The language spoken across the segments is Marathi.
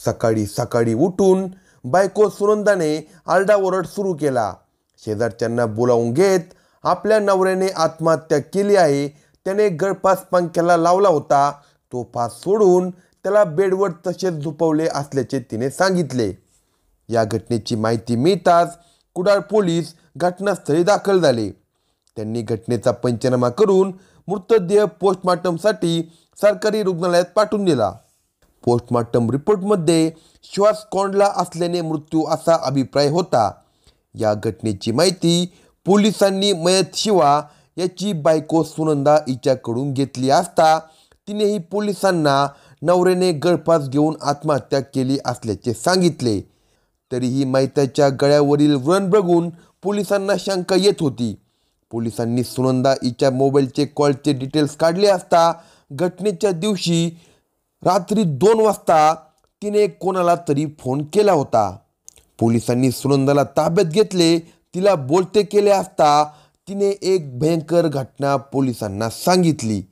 सकाळी सकाळी उठून बायको सुनंदाने आरडाओरड सुरू केला. शेजारच्यांना बोलावून घेत आपल्या नवऱ्याने आत्महत्या केली आहे, त्याने गळफास पंख्याला लावला होता, तो फास सोडून त्याला बेडवर तसेच झोपवले असल्याचे तिने सांगितले. या घटनेची माहिती मिळताच कुडाळ पोलीस घटनास्थळी दाखल झाले. त्यांनी घटनेचा पंचनामा करून मृतदेह पोस्टमॉर्टमसाठी सरकारी रुग्णालयात पाठवून दिला. पोस्टमॉर्टम रिपोर्टमध्ये श्वास कोंडला असल्याने मृत्यू असा अभिप्राय होता. या घटनेची माहिती पोलिसांनी मयत शिवा याची बायको सुनंदा हिच्याकडून घेतली असता तिनेही पोलिसांना नवऱ्याने गळफास घेऊन आत्महत्या केली असल्याचे सांगितले. तरीही मयताच्या गळ्यावरील व्रण बघून पोलिसांना शंका येत होती. पोलिसांनी सुनंदा हिच्या मोबाईलचे कॉलचे डिटेल्स काढले असता घटनेच्या दिवशी रात्री 2 वाजता तिने कोणाला तरी फोन केला होता. पोलिसांनी सुनंदाला ताब्यात घेतले, तिला बोलते केले असता तिने एक भयंकर घटना पोलिसांना सांगितली.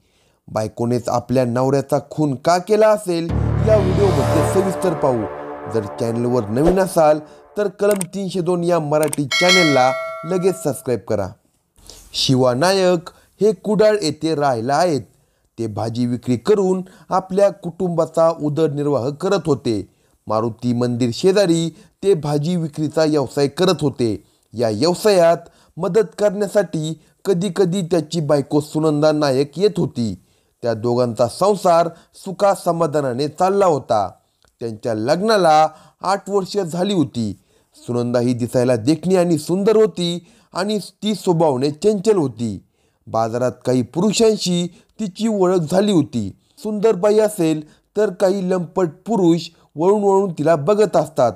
बायकोनेच आपल्या नवऱ्याचा खून का केला असेल या व्हिडिओमध्ये सविस्तर पाहू. जर चॅनलवर नवीन असाल तर कलम 302 या मराठी चॅनलला लगेच सबस्क्राईब करा. शिवा नायक हे कुडाळ येथे राहायला आहेत. ते भाजी विक्री करून आपल्या कुटुंबाचा उदरनिर्वाह करत होते. मारुती मंदिर शेजारी ते भाजी विक्रीचा व्यवसाय करत होते. या व्यवसायात मदत करण्यासाठी कधी कधी त्याची बायको सुनंदा नायक येत होती. त्या दोघांचा संसार सुखा समाधानाने चालला होता. त्यांच्या लग्नाला 8 वर्ष झाली होती. सुनंदा ही दिसायला देखणी आणि सुंदर होती आणि ती स्वभावाने चंचल होती. बाजारात काही पुरुषांशी तिची ओळख झाली होती. सुंदर बाई असेल तर काही लंपट पुरुष वळून वळून तिला बघत असतात.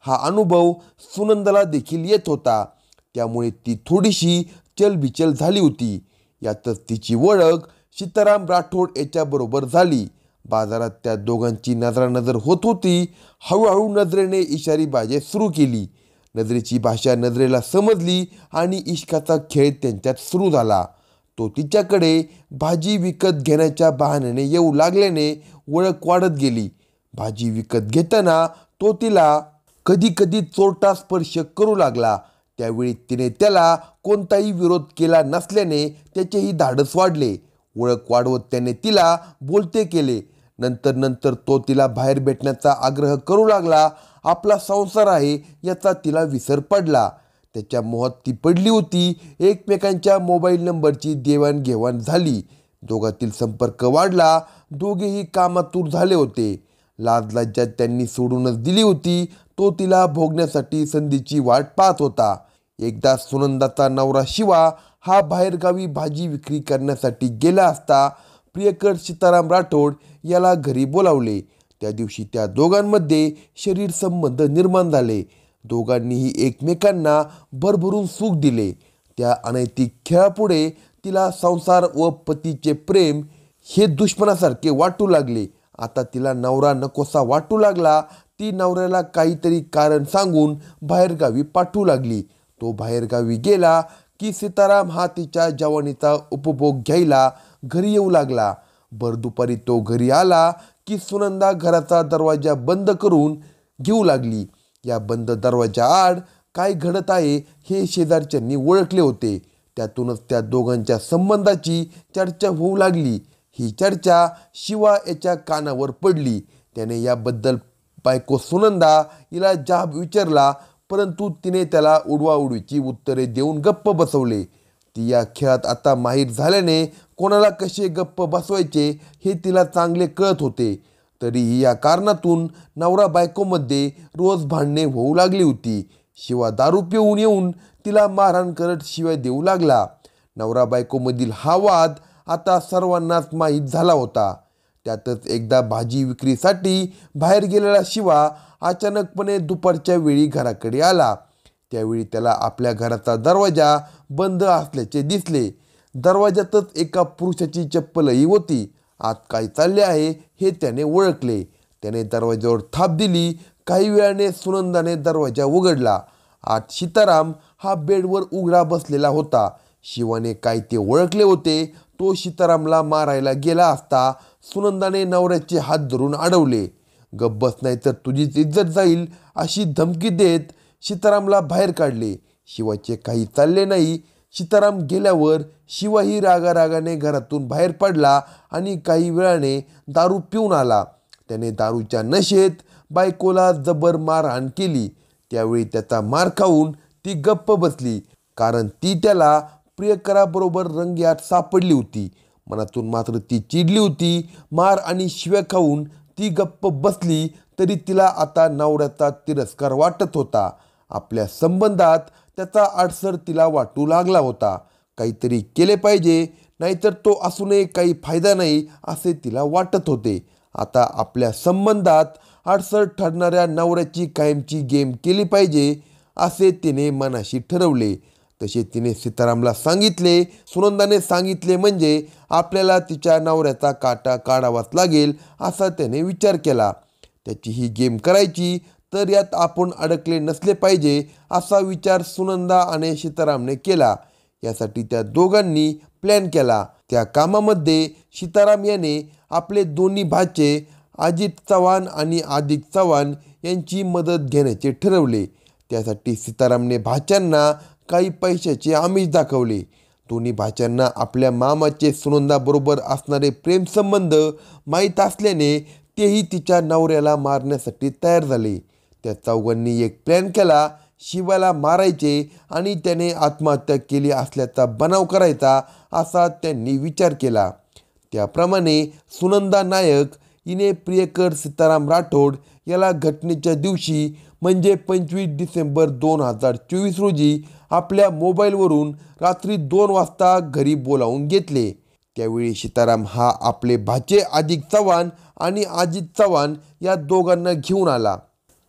हा अनुभव सुनंदाला देखील येत होता. त्यामुळे ती थोडीशी चलबिचल झाली होती. यातच तिची ओळख सीताराम राठोड याच्याबरोबर झाली. बाजारात त्या दोघांची नजरानजर होत होती. हळूहळू नजरेने इशारी बाजी सुरू केली. नजरेची भाषा नजरेला समजली आणि इश्काचा खेळ त्यांच्यात सुरू झाला. तो तिच्याकडे भाजी विकत घेण्याच्या बहाण्याने येऊ लागल्याने ओळख वाढत गेली. भाजी विकत घेताना तो तिला कधी कधी चोरटा स्पर्श करू लागला. त्यावेळी तिने त्याला कोणताही विरोध केला नसल्याने त्याचेही धाडस वाढले. ओळख वाढवत त्याने तिला बोलते केले. नंतर तो तिला बाहेर भेटण्याचा आग्रह करू लागला. आपला संसार आहे याचा तिला विसर पडला. त्याच्या मोहात ती पडली होती. एकमेकांच्या मोबाईल नंबरची देवाणघेवाण झाली. दोघांतील संपर्क वाढला. दोघेही कामातूर झाले होते. लाज लज्जा त्यांनी सोडूनच दिली होती. तो तिला भोगण्यासाठी संधीची वाट पाहत होता. एकदा सुनंदाचा नवरा शिवा हा बाहेरगावी भाजी विक्री करण्यासाठी गेला असता प्रियकर सीताराम राठोड याला घरी बोलावले. त्या दिवशी त्या दोघांमध्ये शरीर संबंध निर्माण झाले. दोघांनीही एकमेकांना भरभरून सुख दिले. त्या अनैतिक खेळापुढे तिला संसार व पतीचे प्रेम हे दुश्मनासारखे वाटू लागले. आता तिला नवरा नकोसा वाटू लागला. ती नवऱ्याला काहीतरी कारण सांगून बाहेरगावी पाठवू लागली. तो बाहेरगावी गेला की सीताराम हा तिच्या जवानीचा उपभोग घ्यायला घरी येऊ लागला. भर दुपारी तो घरी आला की सुनंदा घराचा दरवाजा बंद करून घेऊ लागली. या बंद दरवाजा आड काय घडत आहे हे शेजारच्यांनी ओळखले होते. त्यातूनच त्या दोघांच्या संबंधाची चर्चा होऊ लागली. ही चर्चा शिवा याच्या कानावर पडली. त्याने याबद्दल बायको सुनंदा हिला जाब विचारला, परंतु तिने त्याला उडवाउडवीची उत्तरे देऊन गप्प बसवले. ती या खेळात आता माहीर झाल्याने कोणाला कसे गप्प बसवायचे हे तिला चांगले कळत होते. तरीही या कारणातून नवरा बायकोमध्ये रोज भांडणे होऊ लागली होती. शिवा दारू पिऊन येऊन तिला मारहाण करत शिव्या देऊ लागला. नवरा बायकोमधील हा वाद आता सर्वांनाच माहीत झाला होता. त्यातच एकदा भाजी विक्रीसाठी बाहेर गेलेला शिवा अचानकपणे दुपारच्या वेळी घराकडे आला. त्यावेळी त्याला आपल्या घराचा दरवाजा बंद असल्याचे दिसले. दरवाजातच एका पुरुषाची चप्पलही होती. आत काय चालले आहे हे त्याने ओळखले. त्याने दरवाजावर थाप दिली. काही वेळाने सुनंदाने दरवाजा उघडला. आत सीताराम हा बेडवर उघडा बसलेला होता. शिवाने काय ते ओळखले होते. तो सीतारामला मारायला गेला असता सुनंदाने नवऱ्याचे हात धरून अडवले. गप्प बस नाही तर तुझीच इज्जत जाईल अशी धमकी देत सीतारामला बाहेर काढले. शिवाचे काही चालले नाही. सीताराम गेल्यावर शिवाही रागारागाने घरातून बाहेर पडला आणि काही वेळाने दारू पिऊन आला. त्याने दारूच्या नशेत बायकोला जबर मारहाण केली. त्यावेळी त्याचा मार खाऊन ती गप्प बसली, कारण ती त्याला प्रियकराबरोबर रंगेहात सापडली होती. मनातून मात्र ती चिडली होती. मार आणि शिव्या खाऊन ती गप्प बसली तरी तिला आता नवऱ्याचा तिरस्कार वाटत होता. आपल्या संबंधात त्याचा अडसर तिला वाटू लागला होता. काहीतरी केले पाहिजे, नाहीतर तो असूनही काही फायदा नाही असे तिला वाटत होते. आता आपल्या संबंधात अडसर ठरणाऱ्या नवऱ्याची कायमची गेम केली पाहिजे असे तिने मनाशी ठरवले. तसे तिने सीतारामला सांगितले. सुनंदाने सांगितले म्हणजे आपल्याला तिच्या नवऱ्याचा काटा काढावाच लागेल असा त्याने विचार केला. त्याची ही गेम करायची तर यात आपण अडकले नसले पाहिजे असा विचार सुनंदा आणि सीतारामने केला. यासाठी त्या दोघांनी प्लॅन केला. त्या कामामध्ये सीताराम याने आपले दोन्ही भाचे अजित चव्हाण आणि आदिक चव्हाण यांची मदत घेण्याचे ठरवले. त्यासाठी सीतारामने भाच्यांना काही पैशाचे आमिष दाखवले. दोन्ही भाच्यांना आपल्या मामाचे सुनंदाबरोबर असणारे प्रेमसंबंध माहीत असल्याने तेही तिच्या नवऱ्याला मारण्यासाठी तयार झाले. त्या चौघांनी एक प्लॅन केला. शिवाला मारायचे आणि त्याने आत्महत्या केली असल्याचा बनाव करायचा असा त्यांनी विचार केला. त्याप्रमाणे सुनंदा नायक हिने प्रियकर सीताराम राठोड याला घटनेच्या दिवशी म्हणजे 25 डिसेंबर 2024 रोजी आपल्या मोबाईलवरून रात्री 2 वाजता घरी बोलावून घेतले. त्यावेळी सीताराम हा आपले भाचे आदिक चव्हाण आणि अजित चव्हाण या दोघांना घेऊन आला.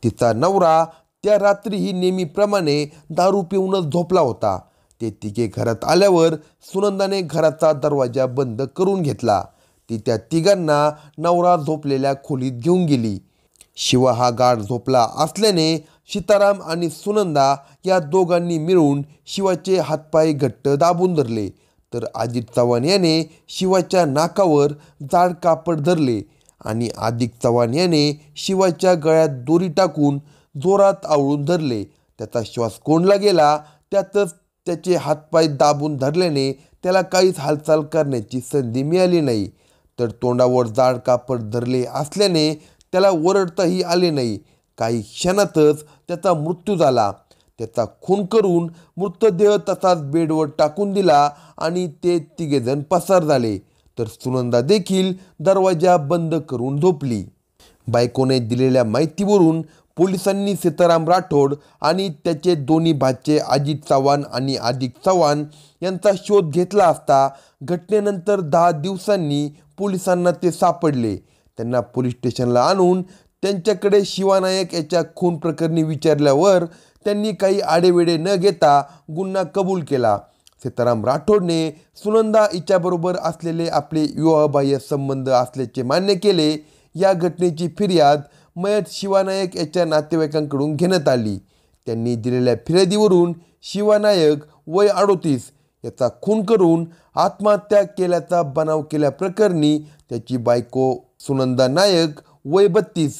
तिचा नवरा त्या रात्रीही नेहमीप्रमाणे दारू पिऊनच झोपला होता. ते तिघे घरात आल्यावर सुनंदाने घराचा दरवाजा बंद करून घेतला. ती त्या तिघांना नवरा झोपलेल्या खोलीत घेऊन गेली. शिवा हा गाढ झोपला असल्याने सीताराम आणि सुनंदा या दोघांनी मिळून शिवाचे हातपाय घट्ट दाबून धरले, तर अजित चव्हाण याने शिवाच्या नाकावर जाड कापड धरले आणि आदिक चव्हाण याने शिवाच्या गळ्यात दोरी टाकून जोरात आवळून धरले. त्याचा श्वास कोंडला गेला. त्यातच त्याचे हातपाय दाबून धरल्याने त्याला काहीच हालचाल करण्याची संधी मिळाली नाही. तर तोंडावर जाड कापड धरले असल्याने त्याला ओरडताही आले नाही. काही क्षणातच त्याचा मृत्यू झाला. त्याचा खून करून मृतदेह तसाच बेडवर टाकून दिला आणि ते तिघेजण पसार झाले. तर सुनंदा देखील दरवाजा बंद करून झोपली. बायकोने दिलेल्या माहितीवरून पोलिसांनी सीताराम राठोड आणि त्याचे दोन्ही भाचे अजित चव्हाण आणि आदिक चव्हाण यांचा शोध घेतला असता घटनेनंतर 10 दिवसांनी पोलिसांना ते सापडले. त्यांना पोलीस स्टेशनला आणून त्यांच्याकडे शिवानायक याच्या खून प्रकरणी विचारल्यावर त्यांनी काही आडेवेडे न घेता गुन्हा कबूल केला. सीताराम राठोडने सुनंदा हिच्याबरोबर असलेले आपले विवाहबाह्य संबंध असल्याचे मान्य केले. या घटनेची फिर्याद मयत शिवानायक याच्या नातेवाईकांकडून घेण्यात आली. त्यांनी दिलेल्या फिर्यादीवरून शिवानायक वय 38 याचा खून करून आत्महत्या केल्याचा बनाव केल्याप्रकरणी त्याची बायको सुनंदा नायक वय 32,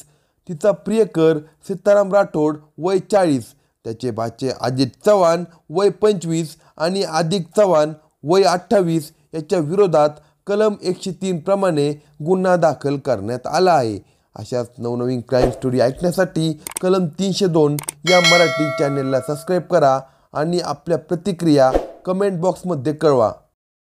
तिचा प्रियकर सीताराम राठोड वय 40, त्याचे भाचे अजित चव्हाण वय 25 आणि आदिक चव्हाण वय 28 याच्या विरोधात कलम 103 प्रमाणे गुन्हा दाखल करण्यात आला आहे. अशाच नवनवीन क्राईम स्टोरी ऐकण्यासाठी कलम 302 या मराठी चॅनेलला सबस्क्राईब करा आणि आपल्या प्रतिक्रिया कमेंट बॉक्समध्ये कळवा.